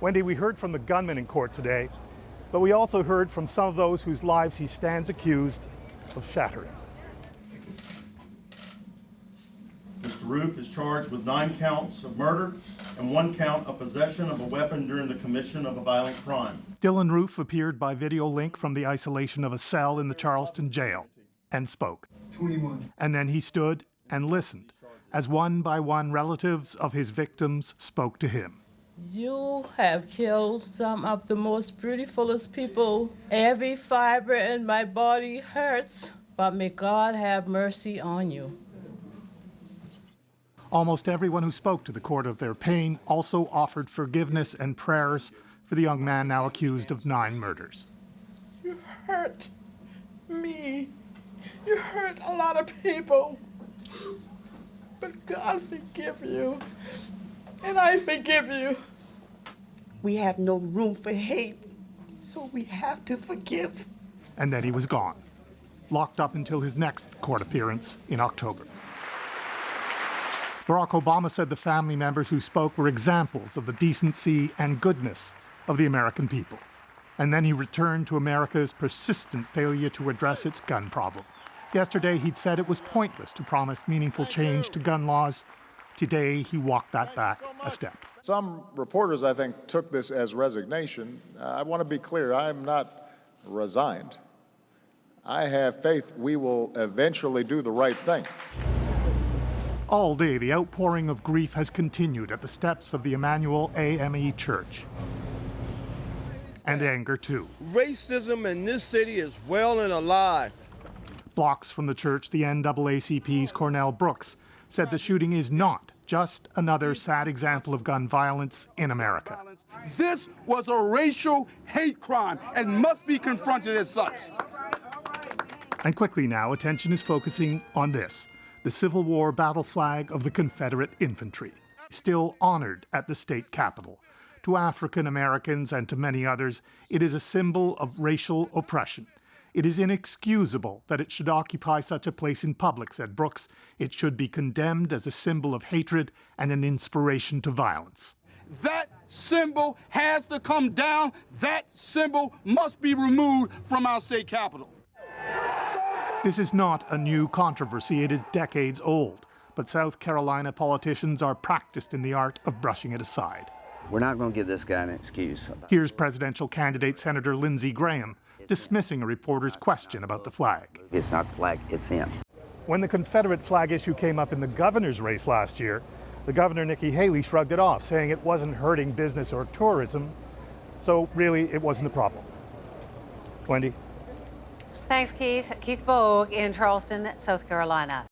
Wendy, we heard from the gunman in court today, but we also heard from some of those whose lives he stands accused of shattering. Mr. Roof is charged with 9 counts of murder and 1 count of possession of a weapon during the commission of a violent crime. Dylan Roof appeared by video link from the isolation of a cell in the Charleston jail and spoke. 21. And then he stood and listened as one by one relatives of his victims spoke to him. You have killed some of the most beautifulest people. Every fiber in my body hurts, but may God have mercy on you. Almost everyone who spoke to the court of their pain also offered forgiveness and prayers for the young man now accused of 9 murders. You hurt me. You hurt a lot of people. But God forgive you. And I forgive you. We have no room for hate, so we have to forgive. And then he was gone, locked up until his next court appearance in October. Barack Obama said the family members who spoke were examples of the decency and goodness of the American people. And then he returned to America's persistent failure to address its gun problem. Yesterday, he'd said it was pointless to promise meaningful change to gun laws. Today, he walked that back a step. Some reporters, I think, took this as resignation. I want to be clear, I am not resigned. I have faith we will eventually do the right thing. All day, the outpouring of grief has continued at the steps of the Emmanuel AME Church. And anger, too. Racism in this city is well and alive. Blocks from the church, the NAACP's Cornell Brooks said the shooting is not just another sad example of gun violence in America. This was a racial hate crime and must be confronted as such. And quickly now, attention is focusing on this, the Civil War battle flag of the Confederate infantry, still honored at the state capitol. To African Americans and to many others, it is a symbol of racial oppression. It is inexcusable that it should occupy such a place in public, said Brooks. It should be condemned as a symbol of hatred and an inspiration to violence. That symbol has to come down. That symbol must be removed from our state capitol. This is not a new controversy. It is decades old. But South Carolina politicians are practiced in the art of brushing it aside. We're not going to give this guy an excuse. Here's presidential candidate Senator Lindsey Graham dismissing a reporter's question about the flag. It's not the flag, it's him. When the Confederate flag issue came up in the governor's race last year, the governor, Nikki Haley, shrugged it off, saying it wasn't hurting business or tourism. So really, it wasn't a problem. Wendy? Thanks, Keith. Keith Bogue in Charleston, South Carolina.